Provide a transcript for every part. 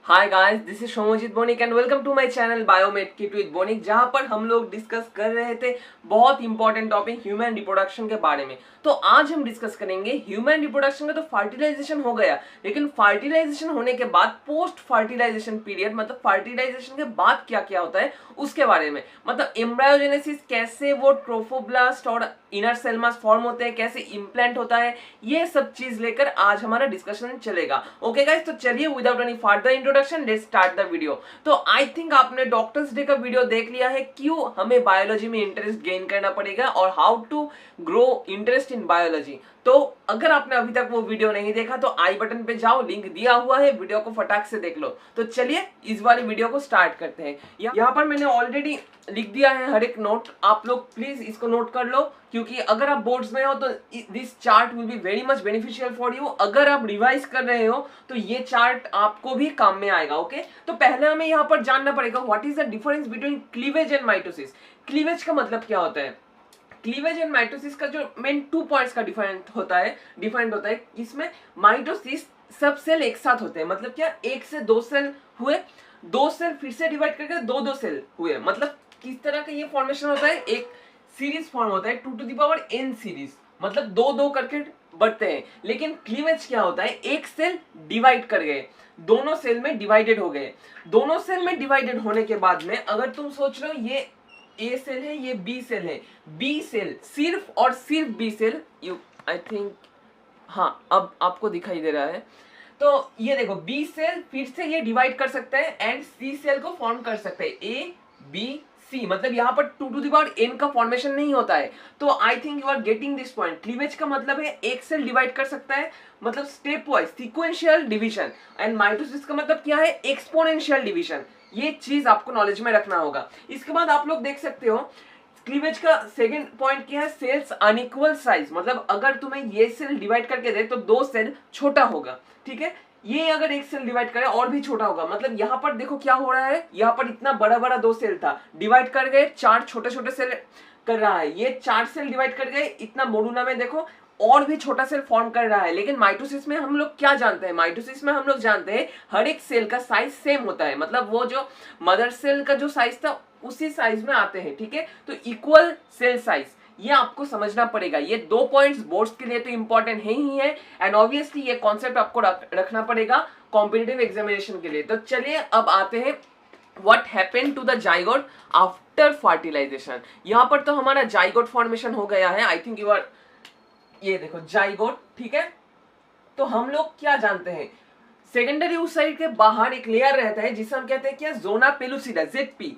Hi guys, this is Somojit Bonik and welcome to my channel biomed kit with Bonik, जहां पर हम लोग डिस्कस कर रहे थे बहुत इंपॉर्टेंट टॉपिक ह्यूमन रिप्रोडक्शन के बारे में। तो आज हम डिस्कस करेंगे ह्यूमन रिप्रोडक्शन का। तो फर्टिलाइजेशन हो गया, लेकिन फर्टिलाइजेशन होने के बाद पोस्ट फर्टिलाइजेशन पीरियड, मतलब फर्टिलाइजेशन के बाद क्या क्या होता है उसके बारे में। मतलब एम्ब्रायोजेनेसिस, कैसे वो ट्रोफोब्लास्ट और इनर सेल मास फॉर्म होते हैं, कैसे इम्प्लांट होता है, ये सब चीज लेकर आज हमारा डिस्कशन चलेगा। ओके गाइस, तो चलिए without any further introduction let's start the video. तो आई थिंक आपने डॉक्टर्स डे का वीडियो देख लिया है, क्यों हमें बायोलॉजी में इंटरेस्ट गेन करना पड़ेगा और how to grow interest in biology. तो अगर आपने अभी तक वो वीडियो नहीं देखा तो आई बटन पे जाओ, लिंक दिया हुआ है, वीडियो को फटाक से देख लो। तो चलिए इस वाली वीडियो को स्टार्ट करते हैं। यहाँ पर मैंने ऑलरेडी लिख दिया है हर एक नोट, आप लोग प्लीज इसको नोट कर लो, क्योंकि अगर आप बोर्ड्स में हो तो this chart will be very much beneficial for you. अगर आप रिवाइज कर रहे हो तो ये चार्ट आपको भी काम में आएगा। ओके, तो पहले हमें यहाँ पर जानना पड़ेगा what is the difference between cleavage and mitosis. Cleavage का मतलब क्या होता है? क्लीवेज एंड माइटोसिस का जो मेन 2 पॉइंट्स का डिफरेंट होता है। इसमें माइटोसिस सब सेल एक साथ होते हैं, मतलब क्या, एक से दो सेल हुए, दो सेल फिर से डिवाइड करके दो सेल हुए। मतलब किस तरह का ये फॉर्मेशन होता है, एक सीरीज फॉर्म होता है 2 to the power n series, मतलब दो दो करके बढ़ते हैं। लेकिन क्लीवेज क्या होता है, एक सेल डिवाइड कर गए, दोनों सेल में डिवाइडेड हो गए। दोनों सेल में डिवाइडेड होने के बाद में अगर तुम सोच रहे हो ये ए सेल है, ये बी सेल है, बी सेल सिर्फ और सिर्फ B cell, you I think, हाँ अब आपको दिखाई दे रहा है। तो ये देखो, बी सेल फिर से ये डिवाइड कर सकता है एंड सी सेल को फॉर्म कर सकते हैं, ए बी सी। मतलब यहाँ पर 2 टू द पावर n का फॉर्मेशन नहीं होता है। तो I think you are getting this point. Cleavage का मतलब है एक सेल डिवाइड कर सकता है, मतलब step wise sequential division. And mitosis का मतलब क्या है, एक्सपोनेंशियल डिवीजन। ये चीज आपको नॉलेज में रखना होगा। इसके बाद आप लोग देख सकते हो क्लीवेज का सेकंड पॉइंट क्या है, सेल्स अनइक्वल साइज। मतलब अगर तुम्हें ये सेल डिवाइड करके दे तो दो सेल छोटा होगा, ठीक है। ये अगर एक सेल डिवाइड करे और भी छोटा होगा। मतलब यहाँ पर देखो क्या हो रहा है, यहाँ पर इतना बड़ा बड़ा दो सेल था, डिवाइड कर गए, 4 छोटे छोटे सेल कर रहा है। ये 4 सेल डिवाइड कर गए, इतना मोडुला में देखो और भी छोटा सेल फॉर्म कर रहा है। लेकिन माइटोसिस में हम लोग क्या जानते हैं, माइटोसिस में हम लोग जानते हैं हर एक सेल का साइज सेम होता है। मतलब वो जो मदर सेल का जो साइज था उसी साइज में आते हैं, ठीक है। तो इक्वल सेल साइज, ये आपको समझना पड़ेगा। ये 2 पॉइंट्स बोर्ड्स के लिए तो इंपॉर्टेंट है ही है, एंड ऑब्वियसली ये कॉन्सेप्ट आपको रखना पड़ेगा कॉम्पिटिटिव एग्जामिनेशन के लिए। तो चलिए अब आते हैं what happened to the zygote after fertilisation. यहाँ पर तो हमारा जाइगोट फॉर्मेशन हो गया है, आई थिंक यू आर, ये देखो जाइगोट, ठीक है। तो हम लोग क्या जानते हैं, सेकेंडरी oocyte के बाहर एक लेयर रहता है जिसे हम कहते हैं क्या, जोना पेलुसिडा, जेडपी।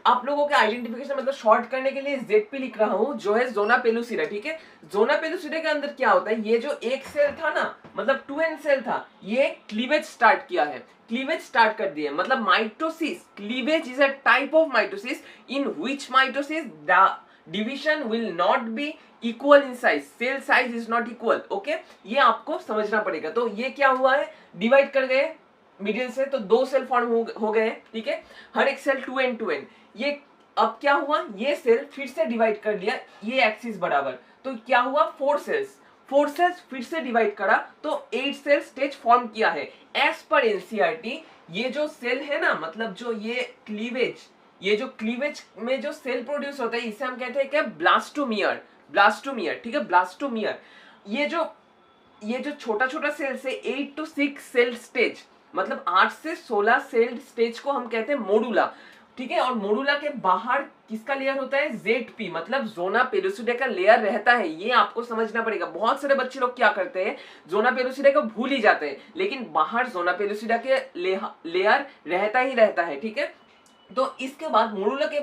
आप लोगों के आइडेंटिफिकेशन मतलब शॉर्ट करने के लिए जेडपी लिख रहा हूं, जो है जोना पेलुसिडा, ठीक है। जोना पेलुसिडा के अंदर क्या होता है, ये जो एक सेल था ना, मतलब 2n सेल था, ये क्लीवेज स्टार्ट किया है, क्लीवेज स्टार्ट कर दिए। मतलब mitosis, cleavage is a type of mitosis in which mitosis the division will not be equal in size, cell size is not equal. Okay, ये आपको समझना पड़ेगा। तो ये क्या हुआ है, डिवाइड कर गए मिडिल से, तो 2 सेल फॉर्म हो गए, ठीक है। हर एक सेल 2n 2n। ये अब क्या हुआ, ये सेल फिर से डिवाइड कर दिया, ये एक्सिस बराबर, तो क्या हुआ, 4 सेल्स, 4 सेल्स फिर से डिवाइड करा तो 8 सेल स्टेज फॉर्म किया है। एज पर एनसीईआरटी ये जो सेल है ना, मतलब जो ये क्लीवेज, ये जो क्लीवेज में जो सेल प्रोड्यूस होता है इसे हम कहते हैं क्या, ब्लास्टोमियर, ब्लास्टोमियर, ठीक है, ब्लास्टोमियर। ये जो छोटा छोटा सेल से 8 to 6 सेल स्टेज, मतलब 8 से 16 सेल स्टेज को हम कहते हैं मोडुला, ठीक है। और मोडुला के बाहर किसका लेयर होता है, जेडपी, मतलब जोना पेलुसिडा का लेयर रहता है। ये आपको समझना पड़ेगा। बहुत सारे बच्चे लोग क्या करते हैं, जोना पेलुसिडा को भूल ही जाते हैं, लेकिन बाहर जोना पेलुसिडा के लेयर रहता ही रहता है, ठीक है। तो इसके बाद मोडुला के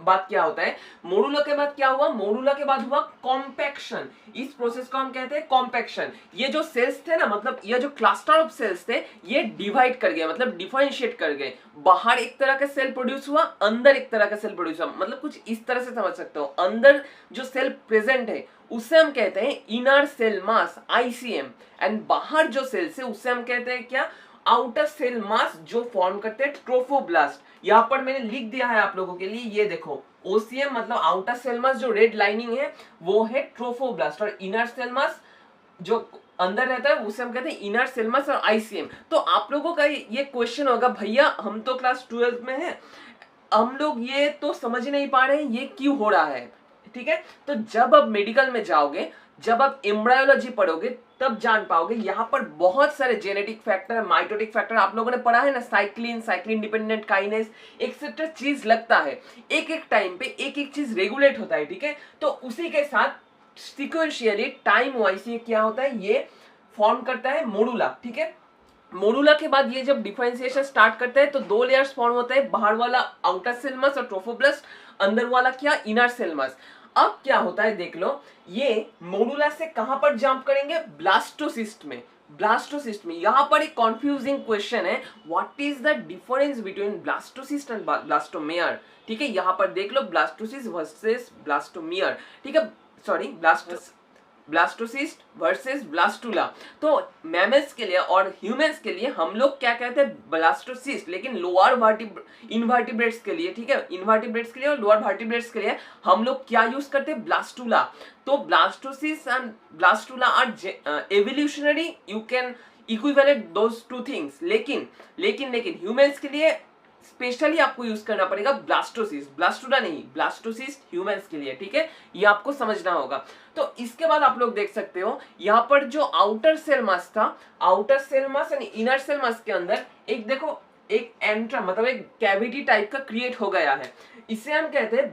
बाद क्या होता है, मोडुला के बाद क्या हुआ, मोडुला के बाद हुआ कॉम्पैक्शन। इस प्रोसेस को हम कहते हैं कॉम्पैक्शन। ये जो सेल्स थे ना, मतलब ये जो क्लस्टर ऑफ सेल्स थे, ये डिवाइड कर गए, मतलब डिफरेंशिएट कर गए। बाहर एक तरह का सेल प्रोड्यूस हुआ, अंदर एक तरह का सेल प्रोड्यूस हुआ। मतलब कुछ इस तरह से समझ सकते हो, अंदर जो सेल प्रेजेंट है उसे हम कहते हैं inner cell mass, ICM, and बाहर जो सेल्स है उसे हम कहते हैं क्या, आउटर सेल मास, जो फॉर्म करते हैं ट्रोफोब्लास्ट। यहाँ पर मैंने लिख दिया है आप लोगों के लिए, ये देखो ओसीएम मतलब आउटर सेल मास, जो रेड लाइनिंग है वो है ट्रोफोब्लास्ट, और इनर सेल मास जो अंदर रहता है उसे हम कहते हैं इनर सेल मस और आईसीएम। तो आप लोगों का ये क्वेश्चन होगा, भैया हम तो क्लास 12 में हैं, हम लोग ये तो समझ नहीं पा रहे हैं ये क्यों हो रहा है, ठीक है। तो जब आप मेडिकल में जाओगे, जब आप एम्ब्रायोलॉजी पढ़ोगे, तब जान पाओगे यहाँ पर बहुत सारे जेनेटिक फैक्टर, माइटोटिक फैक्टर आप लोगों ने पढ़ा है ना, cyclin, cyclin dependent kinase etcetera चीज लगता है। एक एक टाइम पे एक एक चीज रेगुलेट होता है, ठीक है। तो उसी के साथ सिक्वेंशियली टाइम वाइज ये क्या होता है, ये फॉर्म करता है मोडुला, ठीक है। मोडुला के बाद ये जब डिफरेंशिएशन स्टार्ट करता है तो दो लेयर्स फॉर्म होता है, बाहर वाला आउटर सेल मस और ट्रोफोब्लास्ट, अंदर वाला क्या, इनर सेल मस। अब क्या होता है देख लो, ये मोडुला से कहां पर जंप करेंगे, ब्लास्टोसिस्ट में। ब्लास्टोसिस्ट में यहाँ पर एक कंफ्यूजिंग क्वेश्चन है, what is the difference between blastocyst and blastomere, ठीक है। यहाँ पर देख लो ब्लास्टोसिस्ट वर्सेस ब्लास्टोमियर, ठीक है, सॉरी ब्लास्टोसिस्ट वर्सेस ब्लास्टुला। तो मैमल्स के लिए और ह्यूमंस के लिए हम लोग क्या कहते हैं, ब्लास्टोसिस्ट, लेकिन लोअर इनवर्टिब्रेट्स के लिए, ठीक है, इनवर्टिब्रेट्स के लिए और लोअर वर्टिब्रेट्स के लिए हम लोग क्या यूज करते हैं, ब्लास्टुला। तो blastocyst and blastula are evolutionary, you can equivalent those two things, लेकिन ह्यूमंस के लिए स्पेशली आपको यूज करना पड़ेगा ब्लास्टोसिस्ट, ब्लास्टुला नहीं, ब्लास्टोसिस्ट ह्यूमंस के लिए, ठीक है, ये आपको समझना होगा। तो इसके बाद आप लोग देख सकते हो यहाँ पर जो आउटर सेल मस था, आउटर सेल मस एंड इनर सेल मस के अंदर एक देखो एक एंट्रा मतलब एक कैविटी टाइप का क्रिएट हो गया है, इसे हम कहते हैं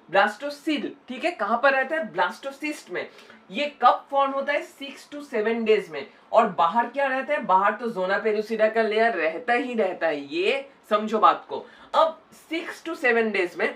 ब्लास्टोसिल, ठीक है। कहां पर रहता है, ब्लास्टोसिस्ट में। ये कब फॉर्म होता है, 6 to 7 डेज में। और बाहर क्या रहता है, बाहर तो जोना पेलुसिडा का लेयर रहता ही रहता है, ये समझो बात को। अब 6 to 7 डेज में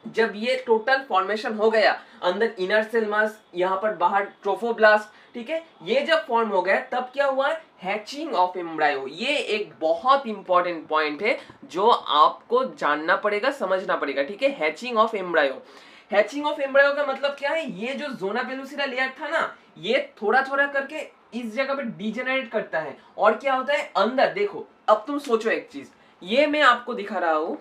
जब ये टोटल फॉर्मेशन हो गया, अंदर इनर सेल मास, यहाँ पर बाहर ट्रोफोब्लास्ट, ठीक है, ये जब फॉर्म हो गया तब क्या हुआ, हैचिंग ऑफ एम्ब्रायो। ये एक बहुत इंपॉर्टेंट पॉइंट है जो आपको जानना पड़ेगा, समझना पड़ेगा, ठीक है। Hatching of embryo, hatching of embryo का मतलब क्या है, ये जो जोना पेलुसिडा लेयर था ना, ये थोड़ा थोड़ा करके इस जगह पे डिजेनरेट करता है। और क्या होता है अंदर, देखो अब तुम सोचो एक चीज, ये मैं आपको दिखा रहा हूं,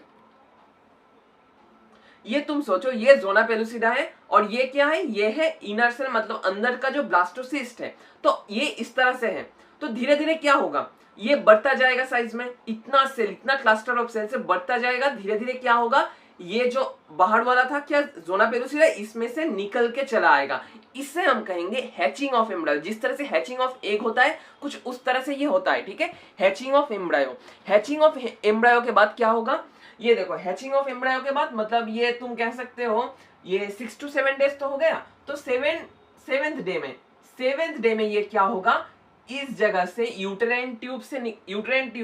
ये तुम सोचो ये जोना पेलुसिडा है और ये क्या है, ये है इनर सेल मतलब अंदर का जो ब्लास्टोसिस्ट है। तो ये इस तरह से है, तो धीरे धीरे क्या होगा, ये बढ़ता जाएगा साइज में, इतना सेल, इतना क्लस्टर ऑफ सेल से बढ़ता जाएगा, धीरे धीरे क्या होगा, ये जो बाहर वाला था क्या जोना पेलुसिडा, इसमें से निकल के चला आएगा। इससे हम कहेंगे हैचिंग ऑफ एम्ब्रायो। जिस तरह से हैचिंग ऑफ एग होता है कुछ उस तरह से ये होता है, ठीक है, hatching of embryo. Hatching of embryo के बाद क्या होगा, ये देखो हैचिंग ऑफ एम्ब्रायो के बाद मतलब ये तुम कह सकते हो ये 6 to 7 डेज तो हो गया। तो सेवेंथ डे में ये क्या होगा, इस जगह से यूटेराइन ट्यूब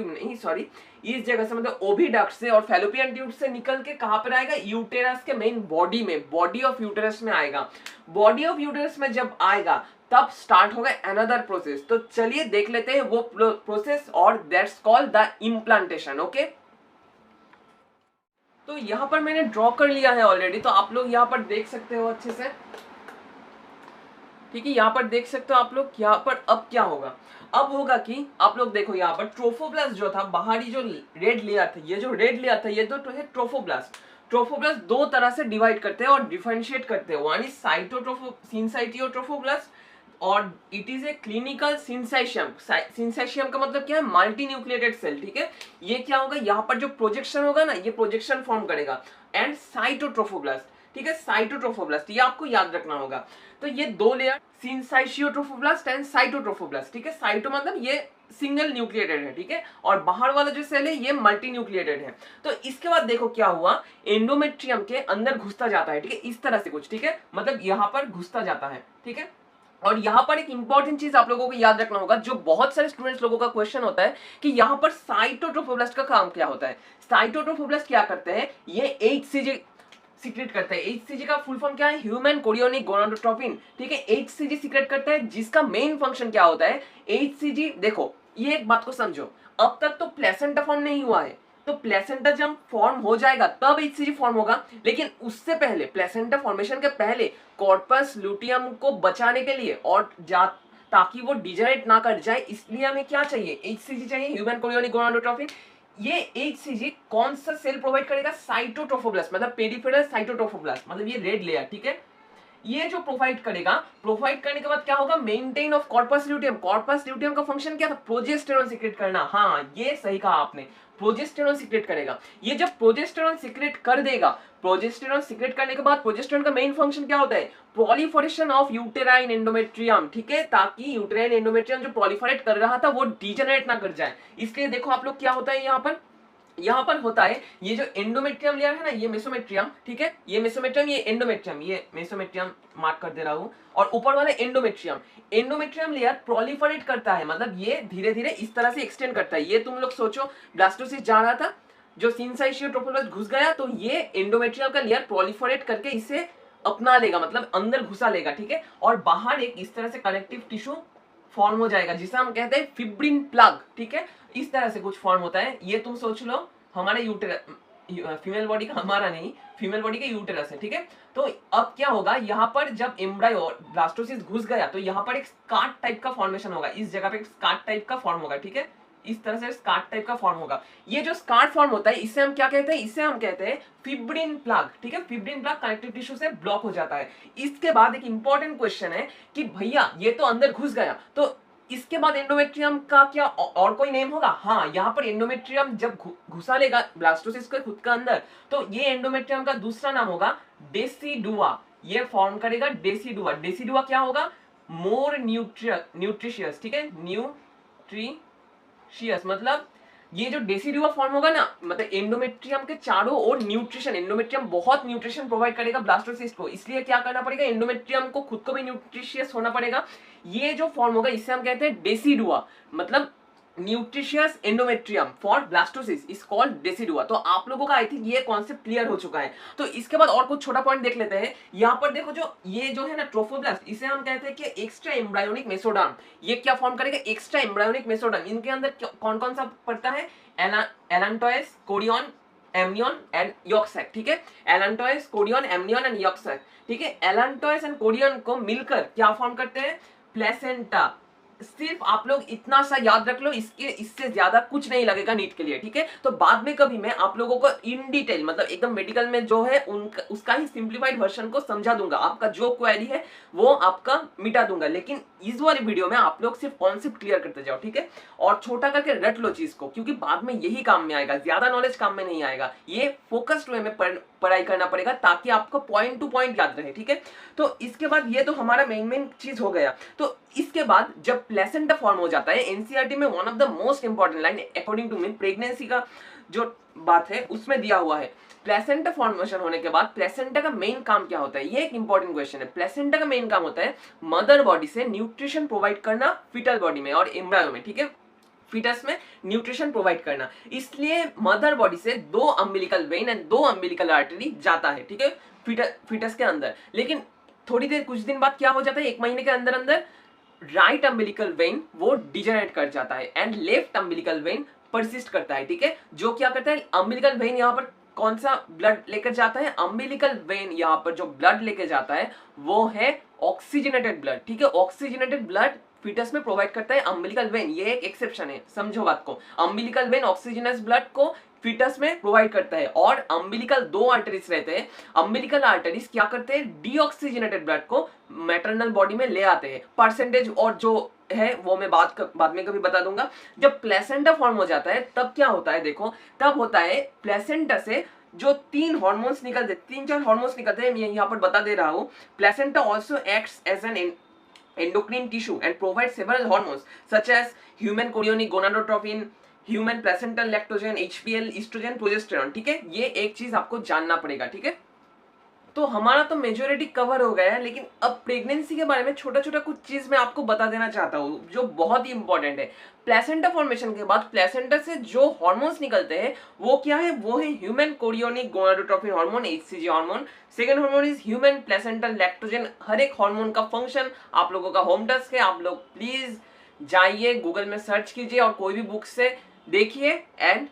नहीं सॉरी, इस जगह से मतलब ओविडक्ट से और फैलोपियन ट्यूब से निकल के कहां पर आएगा, यूटेरस के मेन बॉडी में, बॉडी ऑफ यूटेरस में आएगा। बॉडी ऑफ यूटेरस में जब आएगा तब स्टार्ट होगा अनदर प्रोसेस। तो चलिए देख लेते हैं वो प्रोसेस, और that's called the implantation, okay. तो यहां पर मैंने ड्रॉ कर लिया है ऑलरेडी, तो आप लोग यहां पर देख सकते हो अच्छे से, ठीक है, यहाँ पर देख सकते हो आप लोग। यहाँ पर अब क्या होगा, अब होगा कि आप लोग देखो यहाँ पर ट्रोफोब्लास्ट जो था, बाहरी जो रेड लेयर था, ये जो रेड लेयर था ये तो है ट्रोफोब्लास्ट। ट्रोफोब्लास्ट दो तरह से डिवाइड करते हैं और डिफरेंशिएट करते हैं, वन इज सिंसाइटियोट्रोफोब्लास्ट और इट इज ए क्लिनिकल सिंसाइशियम। सिंसाइशियम का मतलब क्या है, मल्टी न्यूक्लिएटेड सेल, ठीक है। ये क्या होगा, यहाँ पर जो प्रोजेक्शन होगा ना, ये प्रोजेक्शन फॉर्म करेगा। एंड साइटोट्रोफोब्लास्ट, ठीक है, साइटोट्रोफोब्लास्ट, ये आपको याद रखना होगा। तो ये दो लेयर सिंसाइशियोट्रोफोब्लास्ट एंड साइटोट्रोफोब्लास्ट, ठीक है। साइटो मतलब ये सिंगल न्यूक्लिएटेड है, ठीक है, और बाहर वाला जो सेल है ये मल्टी न्यूक्लिएटेड है। तो इसके बाद देखो क्या हुआ, एंडोमेट्रियम के अंदर घुसता जाता है, ठीक है, इस तरह से कुछ, ठीक है, मतलब यहाँ पर घुसता जाता है, ठीक है। और यहाँ पर एक इंपॉर्टेंट चीज आप लोगों को याद रखना होगा, जो बहुत सारे स्टूडेंट्स लोगों का क्वेश्चन होता है कि यहाँ पर साइटोट्रोफोब्लास्ट का काम क्या होता है। साइटोट्रोफोब्लास्ट क्या करते हैं, ये HCG सीक्रेट करता है। HCG का फुल फॉर्म क्या है, ह्यूमन कोरियोनिक गोनाडोट्रोपिन, ठीक है। HCG सीक्रेट करता है, जिसका मेन फंक्शन क्या होता है, HCG देखो ये एक बात को समझो, अब तक तो प्लेसेंटा फॉर्म नहीं हुआ है, तो प्लेसेंटा जब फॉर्म हो जाएगा तब HCG फॉर्म होगा, लेकिन उससे पहले, प्लेसेंटा फॉर्मेशन के पहले कॉर्पस लुटियम को बचाने के लिए और ताकि वो डिजेनरेट ना कर जाए, इसलिए हमें क्या चाहिए, HCG चाहिए, ह्यूमन कोरियोनिक गोनाडोट्रोपिन। ये HCG कौन सा सेल प्रोवाइड करेगा, साइटोट्रोफोब्लास्ट मतलब पेरिफेरल साइटोट्रोफोब्लास्ट, मतलब ये रेड लेयर, ठीक है, ये जो प्रोवाइड करेगा, प्रोवाइड करने के बाद क्या होगा, maintain of corpus luteum. Corpus luteum का फंक्शन क्या था, प्रोजेस्टेरॉन सीक्रेट करना। हाँ ये सही कहा आपने, प्रोजेस्टेरॉन सीक्रेट करेगा। ये जब प्रोजेस्टेरॉन सीक्रेट कर देगा, प्रोजेस्टेरॉन सीक्रेट करने के बाद प्रोजेस्टेरॉन का मेन फंक्शन क्या होता है, प्रोलिफरेशन ऑफ यूटेराइन एंडोमेट्रियम, ठीक है, ताकि यूटेराइन एंडोमेट्रियम जो प्रोलिफरेट कर रहा था वो डीजेनरेट ना कर जाए। इसलिए देखो आप लोग क्या होता है यहाँ पर होता है, ये जो एंडोमेट्रियम लेयर है ना, ये मेसोमेट्रियम, ठीक है, ये मेसोमेट्रियम, ये एंडोमेट्रियम, ये मेसोमेट्रियम मार्क कर दे रहा हूं, और ऊपर वाले एंडोमेट्रियम। एंडोमेट्रियम लेयर प्रोलिफरेट करता है, मतलब ये धीरे धीरे इस तरह से एक्सटेंड करता है। ये तुम लोग सोचो, ब्लास्टोसिस्ट जा रहा था, जो सिंसाइशियो ट्रोफोब्लास्ट घुस गया, तो ये एंडोमेट्रियम का लेयर प्रोलिफरेट करके इसे अपना लेगा, मतलब अंदर घुसा लेगा, ठीक है, और बाहर एक इस तरह से कनेक्टिव टिश्यू फॉर्म हो जाएगा, जिसे हम कहते हैं फिब्रिन प्लग, ठीक है, इस तरह से कुछ फॉर्म होता है। ये तुम सोच लो हमारे फीमेल बॉडी का, हमारा नहीं, फीमेल बॉडी के यूटेरस है, ठीक है। तो अब क्या होगा, यहाँ पर जब एम्ब्रायो ब्लास्टोसिस्ट घुस गया तो यहाँ पर एक स्कार्ट टाइप का फॉर्मेशन होगा, इस जगह पे एक स्कार्ट टाइप का फॉर्म होगा, ठीक है, इस तरह से स्कार्ट टाइप का फॉर्म होगा। ये जो स्कार्ट फॉर्म होता है इसे हम क्या कहते हैं, इसे हम कहते हैं फिब्रिन प्लग, ठीक है, फिब्रिन प्लग कनेक्टिव टिश्यू से ब्लॉक हो जाता है। इसके बाद एक इंपॉर्टेंट क्वेश्चन है कि भैया ये तो अंदर घुस गया, तो इसके बाद एंडोमेट्रियम का क्या और कोई नेम होगा? हाँ, यहाँ पर एंडोमेट्रियम जब घुसा लेगा ब्लास्टोसिस्ट के खुद का अंदर, तो ये एंडोमेट्रियम का दूसरा नाम होगा डेसिडुआ। ये फॉर्म करेगा डेसिडुआ। डेसिडुआ क्या होगा, मोर न्यूट्रिशियस, ठीक है, न्यूट्रिशियस, मतलब ये जो डेसिडुआ फॉर्म होगा ना, मतलब एंडोमेट्रियम के चारों ओर न्यूट्रिशन, एंडोमेट्रियम बहुत न्यूट्रिशन प्रोवाइड करेगा ब्लास्टोसिस्ट को, इसलिए क्या करना पड़ेगा, एंडोमेट्रियम को खुद को भी न्यूट्रिशियस होना पड़ेगा। ये जो फॉर्म होगा इसे हम कहते हैं डेसिडुआ, मतलब nutritious endometrium for blastocyst is called decidua. तो आप लोगों का आई थिंक ये कॉन्सेप्ट क्लियर हो चुका है। तो इसके बाद और कुछ छोटा पॉइंट देख लेते हैं। यहाँ पर देखो, जो ये जो है ना ट्रोफोब्लास्ट, इसे हम कहते हैं कि एक्स्ट्रा एम्ब्रायोनिक मेसोडर्म। ये क्या फॉर्म करेगा, एक्स्ट्रा एम्ब्रायोनिक मेसोडर्म। इनके अंदर कौन कौन सा पड़ता है, allantois, chorion, amnion and yolk sac, ठीक है, allantois, chorion, amnion and yolk sac, ठीक है। एलांटोइस एंड कोरियन को मिलकर क्या फॉर्म करते हैं, प्लेसेंटा। सिर्फ आप लोग इतना सा याद रख लो, इससे ज्यादा कुछ नहीं लगेगा नीट के लिए, ठीक है। तो बाद में कभी मैं आप लोगों को इन डिटेल, मतलब एकदम मेडिकल में जो है उसका ही सिंप्लीफाइड वर्जन को समझा दूंगा। आपका जो क्वेरी है वो आपका मिटा दूंगा, लेकिन इस वाली वीडियो में आप लोग सिर्फ कॉन्सेप्ट क्लियर करते जाओ, ठीक है, और छोटा करके रट लो चीज को, क्योंकि बाद में यही काम में आएगा, ज्यादा नॉलेज काम में नहीं आएगा। ये फोकस्ड वे में पढ़ाई करना पड़ेगा ताकि आपको पॉइंट टू पॉइंट याद रहे, ठीक है। तो इसके बाद ये तो हमारा मेन चीज हो गया। तो इसके बाद जब प्लेसेंटा फॉर्म हो जाता है, एनसीईआरटी में one of the most important line according to me, pregnancy का जो बात है उसमें दिया हुआ है। प्लेसेंटा फॉर्मेशन होने के बाद प्लेसेंटा का मेन काम क्या होता है, ये एक इंपॉर्टेंट क्वेश्चन है। प्लेसेंटा का मेन काम होता है मदर बॉडी से न्यूट्रिशन प्रोवाइड करना फीटल बॉडी में और एम्ब्रायो में, ठीक है, फीटस में न्यूट्रिशन प्रोवाइड करना। इसलिए मदर बॉडी से 2 umbilical when and 2 umbilical artery जाता है, ठीक है, फीटस के अंदर। लेकिन थोड़ी देर, कुछ दिन बाद क्या हो जाता है, 1 महीने के अंदर अंदर राइट अम्बिलिकल वेन वो डिजेनरेट कर जाता है and left umbilical when persist करता है, ठीक है। जो क्या करता है, अम्बिलिकल वेन यहाँ पर कौन सा ब्लड लेकर जाता है, अम्बिलिकल वेन यहाँ पर जो ब्लड लेकर जाता है वो है ऑक्सीजनेटेड ब्लड, ठीक है। ऑक्सीजनेटेड ब्लड फीटस में प्रोवाइड करता है अम्बिलिकल वेन, ये एक एक्सेप्शन है, समझो बात को। अम्बिलिकल वेन ऑक्सीजनस ब्लड को फीटस में प्रोवाइड करता है, और अम्बिलिकल 2 आर्टरीज रहते हैं। अम्बिलिकल आर्टरीज क्या करते हैं, डीऑक्सीजनेटेड ब्लड को मैटरनल बॉडी में ले आते हैं। परसेंटेज और जो है वो मैं बाद में कभी बता दूंगा। जब प्लेसेंटा फॉर्म हो जाता है तब क्या होता है, देखो तब होता है प्लेसेंटा से जो 3 हार्मोन्स निकलते, 3-4 हार्मोन्स निकलते हैं, मैं यहाँ पर बता दे रहा हूँ। Placenta also acts as an endocrine tissue and provides several hormones such as human chorionic gonadotropin, human placental lactogen, HPL, estrogen, progesterone, ठीक है। ये एक चीज आपको जानना पड़ेगा, ठीक है। तो हमारा तो मेजोरिटी कवर हो गया है, लेकिन अब प्रेगनेंसी के बारे में छोटा छोटा कुछ चीज मैं आपको बता देना चाहता हूँ जो बहुत ही इंपॉर्टेंट है। प्लेसेंटा फॉर्मेशन के बाद प्लेसेंटा से जो हार्मोन्स निकलते हैं वो क्या है, वो है human chorionic gonadotropin hormone, HCG hormone. Second hormone is human placental lactogen. हर एक हार्मोन का फंक्शन आप लोगों का होम टास्क है, आप लोग प्लीज जाइए गूगल में सर्च कीजिए और कोई भी बुक से देखिए एंड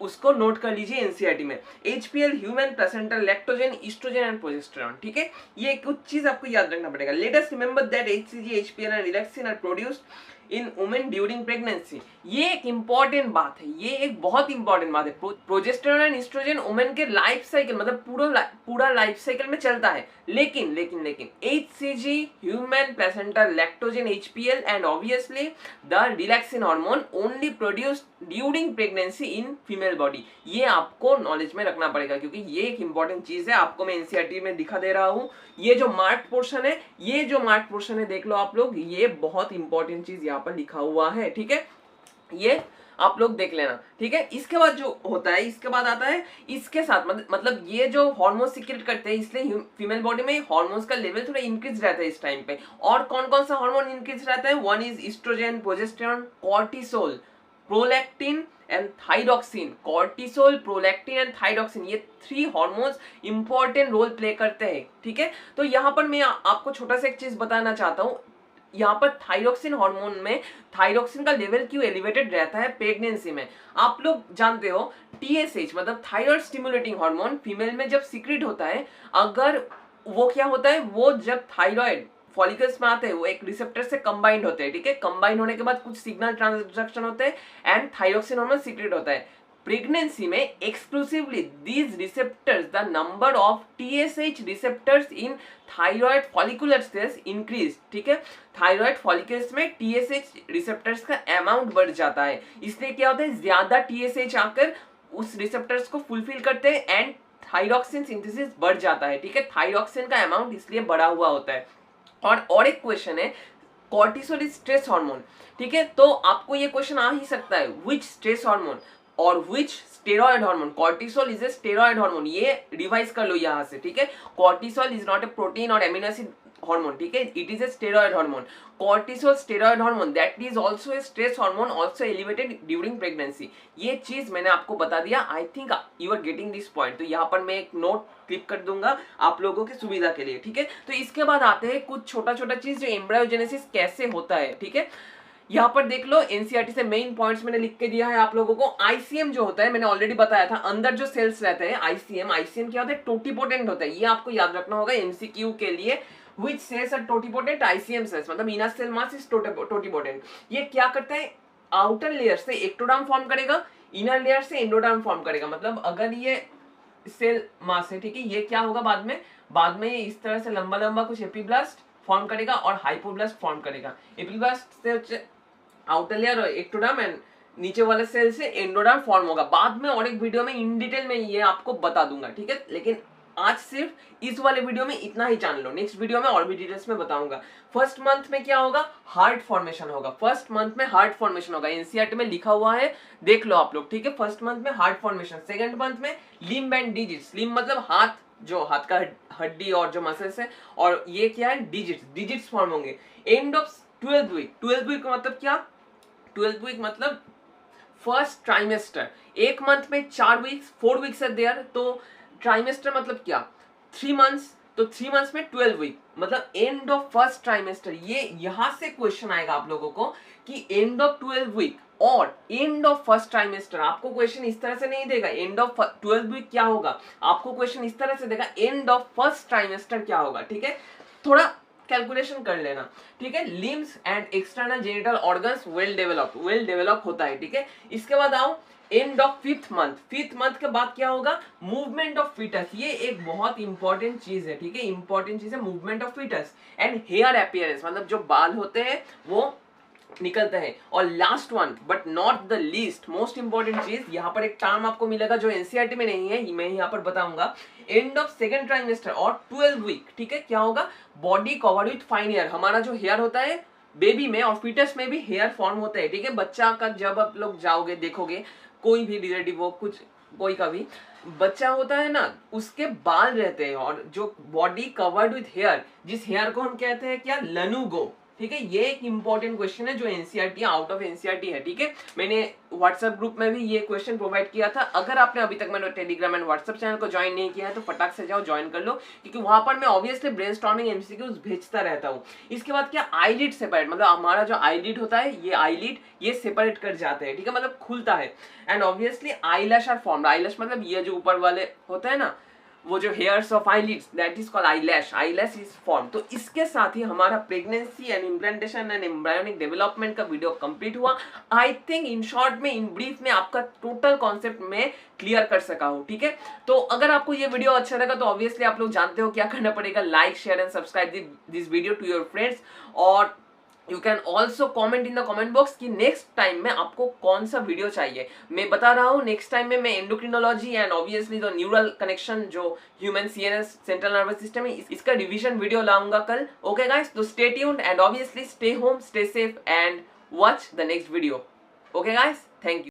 उसको नोट कर लीजिए एनसीईआरटी में। HPL human placental lactogen, oestrogen and progesterone, ठीक है। ये कुछ चीज आपको याद रखना पड़ेगा। Let us remember that HCG, HPL and relaxin are produced in women during pregnancy. ये एक इंपॉर्टेंट बात है, ये एक बहुत इंपॉर्टेंट बात है। प्रोजेस्टेरोन एंड एस्ट्रोजन वुमेन के लाइफ साइकिल मतलब पूरा लाइफ साइकिल में चलता है, लेकिन लेकिन लेकिन HCG, human placenta lactogen, HPL and obviously the relaxin hormone only produced during pregnancy in female body. ये आपको नॉलेज में रखना पड़ेगा, क्योंकि ये एक इंपॉर्टेंट चीज है। आपको मैं एनसीईआरटी में दिखा दे रहा हूं, ये जो मार्क्ड पोर्शन है, ये जो मार्क्ड पोर्शन है देख लो आप लोग, ये बहुत इंपॉर्टेंट चीज यहाँ पर लिखा हुआ है, ठीक है, ये आप लोग देख लेना, ठीक है। इसके बाद जो होता है, इसके बाद आता है इसके साथ मतलब ये जो हार्मोन सीक्रेट करते हैं, इसलिए फीमेल बॉडी में हार्मोन्स का लेवल थोड़ा इंक्रीज रहता है इस टाइम पे। और कौन कौन सा हार्मोन इंक्रीज रहता है? One is oestrogen, progesterone, cortisol, prolactin and thyroxine. Cortisol, prolactin and thyroxine, ये 3 हार्मोन्स इंपॉर्टेंट रोल प्ले करते हैं, ठीक है। तो यहाँ पर मैं आपको छोटा सा एक चीज बताना चाहता हूँ। यहाँ पर थाइरोक्सिन हार्मोन में थाइरोक्सिन का लेवल क्यों एलिवेटेड रहता है प्रेगनेंसी में? आप लोग जानते हो TSH मतलब थायराइड स्टिमुलेटिंग हार्मोन फीमेल में जब सीक्रेट होता है, अगर वो क्या होता है, वो जब थायराइड फॉलिकल्स में आते हैं वो एक रिसेप्टर से कंबाइंड होते हैं, ठीक है। कंबाइंड होने के बाद कुछ सिग्नल ट्रांसडक्शन होते हैं एंड थाइरोक्सिन हार्मोन सीक्रेट होता है। प्रेगनेंसी में exclusively these receptors, the number of TSH receptors in thyroid follicular cells increase, ठीक है। थायराइड फॉलिकल्स में TSH रिसेप्टर्स का अमाउंट बढ़ जाता है, इसलिए क्या होता है, ज्यादा TSH आकर उस रिसेप्टर्स को फुलफिल करते हैं एंड थाइरोक्सिन सिंथेसिस बढ़ जाता है, ठीक है। थाइरोक्सिन का अमाउंट इसलिए बढ़ा हुआ होता है। और एक क्वेश्चन है, कॉर्टिसोल इज स्ट्रेस हार्मोन, ठीक है। तो आपको ये क्वेश्चन आ ही सकता है, विच स्ट्रेस हार्मोन और which steroid hormone? Cortisol is a steroid hormone, ये रिवाइज कर लो यहाँ से, ठीक है। Cortisol is not a protein और एमिनो एसिड हार्मोन, ठीक है, it is a steroid hormone. Cortisol steroid hormone that is also a stress hormone, also elevated during pregnancy. ये चीज मैंने आपको बता दिया, I think you are getting this point. तो यहाँ पर मैं एक नोट क्लिक कर दूंगा आप लोगों की सुविधा के लिए, ठीक है। तो इसके बाद आते हैं कुछ छोटा छोटा चीज, जो एम्ब्रायोजेनेसिस कैसे होता है, ठीक है। यहाँ पर देख लो, एनसीईआरटी से मेन पॉइंट्स मैंने लिख के दिया है आप लोगों को। आईसीएम जो होता है, मैंने ऑलरेडी बताया था, अंदर जो सेल्स रहते हैं आईसीएम क्या होता है, टोटिपोटेंट होता है। ये आपको याद रखना होगा एमसीक्यू के लिए। Which cells are totipotent? ICM cells, मतलब inner cell mass is totipotent. ये क्या करता है, आउटर लेयर से एक्टोडर्म फॉर्म करेगा, इनर लेयर से एंडोडर्म फॉर्म करेगा। मतलब अगर ये सेल मास है, ठीक है, ये क्या होगा बाद में इस तरह से लंबा लंबा कुछ एपिब्लास्ट फॉर्म करेगा और हाइपोब्लास्ट फॉर्म करेगा। एपिब्लास्ट से आउटर लेयर और एक्टोडर्म एंड नीचे वाले सेल से एंडोडर्म फॉर्म होगा। बाद में और एक वीडियो में इन डिटेल में ये आपको बता दूंगा, ठीक है। लेकिन आज सिर्फ इस वाले वीडियो में इतना ही जान लो, नेक्स्ट वीडियो में और भी डिटेल्स में बताऊंगा। फर्स्ट मंथ में क्या होगा, हार्ट फॉर्मेशन होगा। फर्स्ट मंथ में हार्ट फॉर्मेशन होगा, एनसीईआरटी में लिखा हुआ है, देख लो आप लोग, ठीक है। फर्स्ट मंथ में हार्ट फॉर्मेशन। सेकंड मंथ में लिम्ब एंड डिजिट्स। लिम्ब मतलब हाथ, जो हाथ का हड्डी और जो मसल्स है, और ये क्या है, डिजिट्स फॉर्म होंगे। End of 12th week. 12th week मतलब क्या, 12th वीक मतलब फर्स्ट ट्राइमेस्टर। एक मंथ में 4 वीक्स, 4 वीक्स है देयर। तो ट्राइमेस्टर मतलब क्या, 3 मंथ्स, तो 3 मंथ्स में 12 वीक मतलब एंड ऑफ फर्स्ट ट्राइमेस्टर। ये यहां से क्वेश्चन आएगा आप लोगों को कि एंड ऑफ 12 वीक और एंड ऑफ फर्स्ट ट्राइमेस्टर। आपको क्वेश्चन इस तरह से नहीं देगा एंड ऑफ 12 वीक क्या होगा, आपको क्वेश्चन इस तरह से देगा एंड ऑफ फर्स्ट ट्राइमेस्टर क्या होगा, ठीक है। थोड़ा कैलकुलेशन कर लेना, ठीक है। Limbs and external genital organs well develop होता है, ठीक है। इसके बाद आओ end of 5th month. 5th month के बाद क्या होगा, मूवमेंट ऑफ फीटस। ये एक बहुत इंपॉर्टेंट चीज है, ठीक है, इंपॉर्टेंट चीज है movement of foetus and hair appearance, मतलब जो बाल होते हैं वो निकलते हैं। और last one but not the least, most important चीज, यहाँ पर एक टर्म आपको मिलेगा जो एनसीईआरटी में नहीं है, मैं यहाँ पर बताऊंगा। एंड ऑफ सेकंड ट्राइमेस्टर और 12 वीक, ठीक है, क्या होगा, body covered with fine hair. हमारा जो हेयर होता है बेबी में और फीटस में भी हेयर फॉर्म होता है, ठीक है। बच्चा का जब आप लोग जाओगे देखोगे, कोई भी रिलेटिव हो, कुछ कोई का भी बच्चा होता है ना, उसके बाल रहते हैं और जो बॉडी कवर्ड विथ हेयर, जिस हेयर को हम कहते हैं क्या, लनुगो, ठीक है। ये एक इंपॉर्टेंट क्वेश्चन है जो एनसीईआरटी आउट ऑफ एनसीईआरटी है, ठीक है। मैंने व्हाट्सएप ग्रुप में भी ये क्वेश्चन प्रोवाइड किया था। अगर आपने अभी तक मेरे टेलीग्राम एंड व्हाट्सएप चैनल को ज्वाइन नहीं किया है तो फटाक से जाओ ज्वाइन कर लो, क्योंकि वहां पर मैं ऑब्वियसली ब्रेनस्टॉर्मिंग एमसीक्यूज भेजता रहता हूँ। इसके बाद क्या, आईलिड सेपरेट, मतलब हमारा जो आईलिड होता है, ये आईलिड ये सेपरेट कर जाते हैं, ठीक है, मतलब खुलता है। And obviously eyelash are formed. Eyelash मतलब ये जो ऊपर वाले होते हैं ना, वो जो hairs of eyelids that is called eyelash is form. तो इसके साथ ही हमारा pregnancy and implantation and embryonic development का वीडियो कंप्लीट हुआ। आई थिंक इन शॉर्ट में, इन ब्रीफ में आपका टोटल कॉन्सेप्ट में क्लियर कर सका हूं, ठीक है। तो अगर आपको ये वीडियो अच्छा लगा तो ऑब्वियसली आप लोग जानते हो क्या करना पड़ेगा, like share and subscribe this video to your friends. और you can also comment in the comment box कि नेक्स्ट टाइम में आपको कौन सा वीडियो चाहिए। मैं बता रहा हूँ नेक्स्ट टाइम में मैं endocrinology and obviously the neural connection जो human CNS central nervous system है इसका रिवीजन वीडियो लाऊंगा कल। ओके गाइस, तो stay tuned and obviously stay home, stay safe and watch the next video. Okay guys, thank you.